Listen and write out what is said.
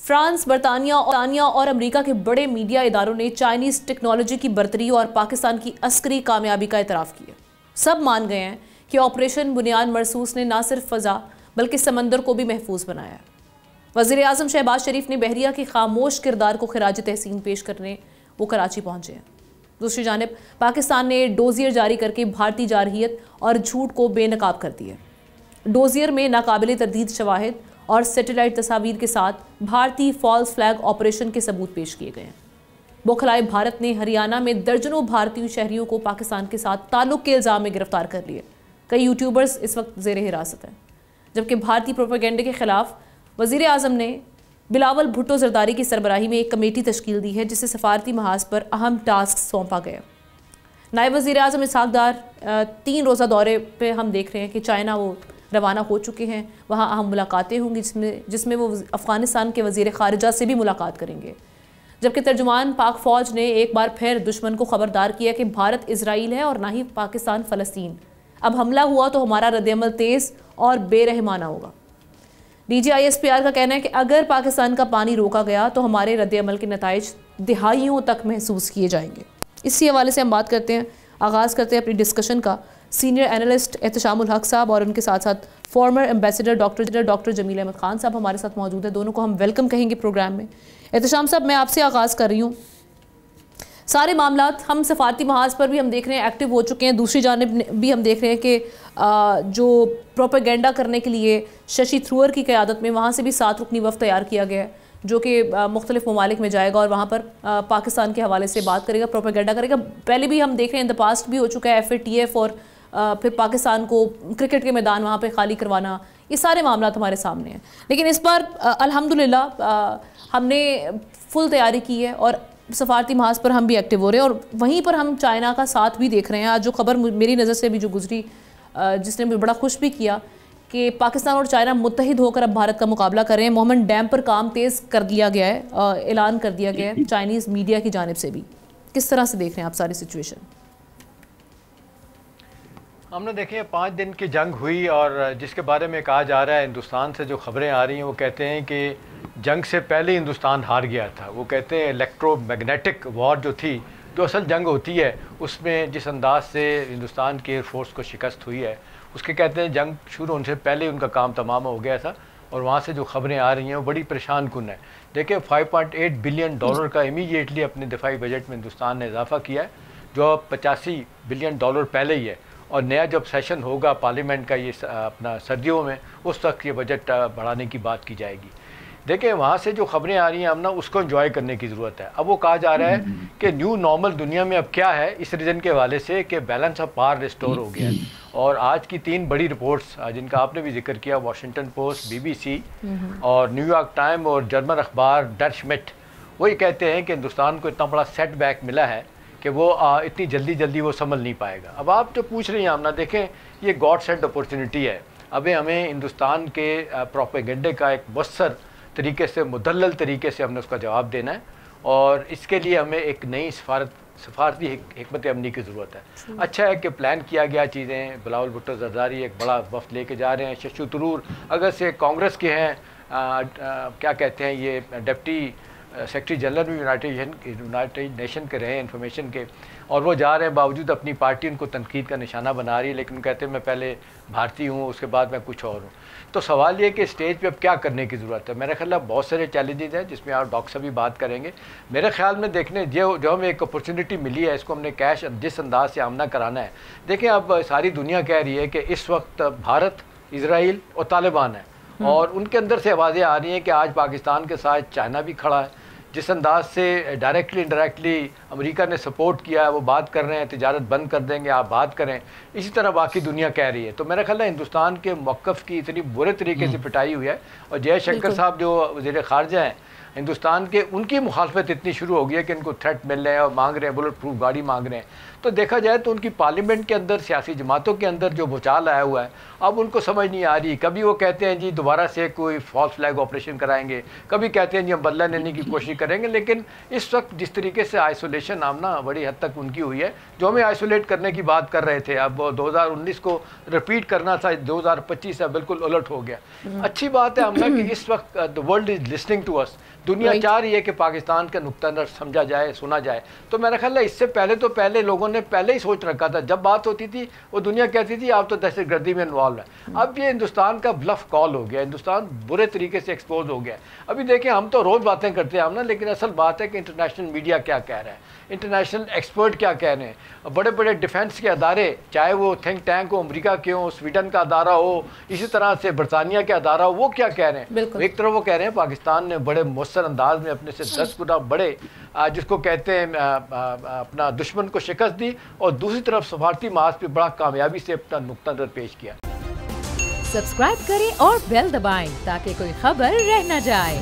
France, برطانیہ اور امریکہ کے بڑے میڈیا اداروں نے چائنیز ٹیکنالوجی کی برتری اور پاکستان کی عسکری کامیابی کا اعتراف کیا۔ سب مان گئے ہیں کہ آپریشن بنیاد مرصوص نے نہ صرف فضا بلکہ سمندر کو بھی محفوظ بنایا ہے۔ وزیر اعظم شہباز شریف نے بحریہ کے خاموش کردار کو خراج تحسین پیش کرنے وہ کراچی پہنچے ہیں۔ دوسری جانب پاکستان نے ڈوزیئر جاری کر کے بھارتی جارحیت اور جھوٹ کو بے نقاب کر دیا۔ ڈوزیئر میں ناقابل تردید شواہد اور سیٹلائٹ تصاویر کے ساتھ بھارتی فالس فلیگ آپریشن کے ثبوت پیش کیے گئے ہیں۔ بوکھلائے بھارت نے ہریانہ میں درجنوں بھارتی شہریوں کو پاکستان کے ساتھ تعلق کے الزام میں گرفتار کر لیے۔ کئی یوٹیوبرز اس وقت زیر حراست ہیں، جبکہ بھارتی پروپیگنڈے کے خلاف وزیر اعظم نے بلاول بھٹو زرداری کی سربراہی میں ایک کمیٹی تشکیل دی ہے، جسے سفارتی محاذ پر اہم ٹاسک سونپا گیا۔ نائب وزیر اعظم اسحاق ڈار 3 روزہ دورے پہ ہم دیکھ رہے ہیں کہ چائنا وہ روانہ ہو چکے ہیں۔ وہاں اہم ملاقاتیں ہوں گی جس میں وہ افغانستان کے وزیر خارجہ سے بھی ملاقات کریں گے، جبکہ ترجمان پاک فوج نے ایک بار پھر دشمن کو خبردار کیا کہ بھارت اسرائیل ہے اور نہ ہی پاکستان فلسطین۔ اب حملہ ہوا تو ہمارا رد عمل تیز اور بے رحمانہ ہوگا۔ D G I S P R کا کہنا ہے کہ اگر پاکستان کا پانی روکا گیا تو ہمارے رد عمل کے نتائج دہائیوں تک محسوس کیے جائیں گے۔ اسی حوالے سے ہم بات کرتے ہیں، آغاز کرتے ہیں اپنی ڈسکشن کا سینئر اینالسٹ احتشام الحق صاحب اور ان کے ساتھ ساتھ فارمر ایمبیسڈر ڈاکٹر جمیل احمد خان صاحب ہمارے ساتھ موجود ہیں۔ دونوں کو ہم ویلکم کہیں گے پروگرام میں۔ احتشام صاحب، میں آپ سے آغاز کر رہی ہوں۔ سارے معاملات ہم سفارتی محاذ پر بھی ہم دیکھ رہے ہیں ایکٹیو ہو چکے ہیں، دوسری جانب بھی ہم دیکھ رہے ہیں کہ جو پروپیگنڈا کرنے کے لیے ششی تھرور کی قیادت میں وہاں سے بھی 7 رکنی وفد تیار کیا گیا ہے، جو کہ مختلف ممالک میں جائے گا اور وہاں پر پاکستان کے حوالے سے بات کرے گا، پروپیگنڈا کرے گا۔ پہلے بھی ہم دیکھ رہے ہیں ان دا پاسٹ بھی ہو چکا ہے FATF اور پھر پاکستان کو کرکٹ کے میدان وہاں پہ خالی کروانا، یہ سارے معاملات ہمارے سامنے ہیں۔ لیکن اس بار الحمدللہ ہم نے فل تیاری کی ہے اور سفارتی محاذ پر ہم بھی ایکٹیو ہو رہے ہیں، اور وہیں پر ہم چائنا کا ساتھ بھی دیکھ رہے ہیں۔ آج جو خبر میری نظر سے بھی جو گزری، جس نے مجھے بڑا خوش بھی کیا کہ پاکستان اور چائنا متحد ہو کر اب بھارت کا مقابلہ کر رہے ہیں۔ مومن ڈیم پر کام تیز کر دیا گیا ہے، اعلان کر دیا گیا ہے چائنیز میڈیا کی جانب سے بھی۔ کس طرح سے دیکھ رہے ہیں آپ ساری سچویشن؟ ہم نے دیکھیں 5 دن کی جنگ ہوئی اور جس کے بارے میں کہا جا رہا ہے، ہندوستان سے جو خبریں آ رہی ہیں وہ کہتے ہیں کہ جنگ سے پہلے ہندوستان ہار گیا تھا۔ وہ کہتے ہیں الیکٹرو میگنیٹک وار جو تھی، جو اصل جنگ ہوتی ہے، اس میں جس انداز سے ہندوستان کی ایئر فورس کو شکست ہوئی ہے، اس کے کہتے ہیں جنگ شروع ہونے سے پہلے ان کا کام تمام ہو گیا تھا، اور وہاں سے جو خبریں آ رہی ہیں وہ بڑی پریشان کن ہیں۔ دیکھیں 5.8 بلین ڈالر کا امیڈیٹلی اپنے دفاعی بجٹ میں ہندوستان نے اضافہ کیا ہے، جو 85 بلین ڈالر پہلے ہی ہے، اور نیا جب سیشن ہوگا پارلیمنٹ کا یہ اپنا سردیوں میں، اس تک یہ بجٹ بڑھانے کی بات کی جائے گی۔ دیکھیں وہاں سے جو خبریں آ رہی ہیں ہم نا اس کو انجوائے کرنے کی ضرورت ہے۔ اب وہ کہا جا رہا ہے کہ نیو نارمل دنیا میں اب کیا ہے، اس ریجن کے حوالے سے کہ بیلنس آف پاور ریسٹور ہو گیا ہے، اور آج کی 3 بڑی رپورٹس جن کا آپ نے بھی ذکر کیا، واشنگٹن پوسٹ، BBC اور نیو یارک ٹائم اور جرمن اخبار ڈر شمٹ، وہ یہ کہتے ہیں کہ ہندوستان کو اتنا بڑا سیٹ بیک ملا ہے کہ وہ اتنی جلدی وہ سنبھل نہیں پائے گا۔ اب آپ جو پوچھ رہی ہیں ہم نا، دیکھیں یہ گاڈ سینڈ اپورچونٹی ہے۔ ابھی ہمیں ہندوستان کے پروپیگنڈے کا ایک مؤثر طریقے سے، مدلل طریقے سے ہم نے اس کا جواب دینا ہے، اور اس کے لیے ہمیں ایک نئی سفارتی حکمت عملی کی ضرورت ہے۔ اچھا ہے کہ پلان کیا گیا چیزیں، بلاول بھٹو زرداری ایک بڑا وفد لے کے جا رہے ہیں، ششی تھرور اگر سے کانگریس کے ہیں، کیا کہتے ہیں یہ ڈپٹی سیکرٹری جنرل بھی یونائٹڈ نیشن کے رہے ہیں انفارمیشن کے، اور وہ جا رہے ہیں، باوجود اپنی پارٹی ان کو تنقید کا نشانہ بنا رہی ہے، لیکن کہتے ہیں میں پہلے بھارتی ہوں، اس کے بعد میں کچھ اور ہوں۔ تو سوال یہ کہ اسٹیج پہ اب کیا کرنے کی ضرورت ہے؟ میرے خیال میں بہت سارے چیلنجز ہیں جس میں آپ ڈاکٹر سے بھی بات کریں گے۔ میرے خیال میں دیکھنے جو ہمیں ایک اپرچونٹی ملی ہے، اس کو ہم نے کیش جس انداز سے آمنا کرانا ہے۔ دیکھیں اب ساری دنیا کہہ رہی ہے کہ اس وقت بھارت، اسرائیل اور طالبان ہے، اور ان کے اندر سے آوازیں آ رہی ہیں کہ آج پاکستان کے ساتھ چائنا بھی کھڑا ہے، جس انداز سے ڈائریکٹلی انڈائریکٹلی امریکہ نے سپورٹ کیا ہے، وہ بات کر رہے ہیں تجارت بند کر دیں گے، آپ بات کریں، اسی طرح باقی دنیا کہہ رہی ہے۔ تو میرا خیال ہے ہندوستان کے موقف کی اتنی برے طریقے سے پٹائی ہوئی ہے، اور جے شنکر صاحب جو وزیر خارجہ ہیں ہندوستان کے ان کی مخالفت اتنی شروع ہو گئی ہے کہ ان کو تھریٹ مل رہے ہیں اور مانگ رہے ہیں بلٹ پروف گاڑی مانگ رہے ہیں. تو دیکھا جائے تو ان کی پارلیمنٹ کے اندر سیاسی جماعتوں کے اندر جو بھوچال آیا ہوا ہے اب ان کو سمجھ نہیں آ رہی. کبھی وہ کہتے ہیں جی دوبارہ سے کوئی فالس فلیگ آپریشن کرائیں گے, کبھی کہتے ہیں جی ہم بدلہ لینے کی کوشش کریں گے. لیکن اس وقت جس طریقے سے آئسولیشن آمنا بڑی حد تک ان کی ہوئی ہے, جو ہمیں آئسولیٹ کرنے کی بات کر رہے تھے اب 2019 کو رپیٹ کرنا تھا, 2025 سے بالکل الٹ ہو گیا. اچھی بات ہے آمنا کہ اس وقت the world is listening to us. دنیا چاہ رہی ہے کہ پاکستان کا نقطہ نظر سمجھا جائے, سنا جائے. تو میرا خیال ہے اس سے پہلے لوگوں نے پہلے ہی سوچ رکھا تھا. جب بات ہوتی تھی وہ دنیا کہتی تھی آپ تو دہشت گردی میں انوالو ہیں. اب یہ ہندوستان کا بلف کال ہو گیا, ہندوستان برے طریقے سے ایکسپوز ہو گیا. ابھی دیکھیں ہم تو روز باتیں کرتے ہیں ہم نا, لیکن اصل بات ہے کہ انٹرنیشنل میڈیا کیا کہہ رہا ہے, انٹرنیشنل ایکسپرٹ کیا کہہ رہے ہیں, بڑے بڑے ڈیفنس کے ادارے چاہے وہ تھنک ٹینک ہو, امریکہ کے ہوں, سویڈن کا ادارہ ہو, اسی طرح سے برطانیہ کے ادارہ ہو, وہ کیا کہہ رہے ہیں. ایک طرف وہ کہہ رہے ہیں پاکستان نے بڑے مؤثر انداز میں اپنے سے 10 گنا بڑے جس کو کہتے ہیں اپنا دشمن کو شکست دی, اور دوسری طرف سفارتی محاذ پہ بڑا کامیابی سے اپنا نقطہ نظر پیش کیا. سبسکرائب کریں اور بیل دبائیں تاکہ کوئی خبر رہ نہ جائے.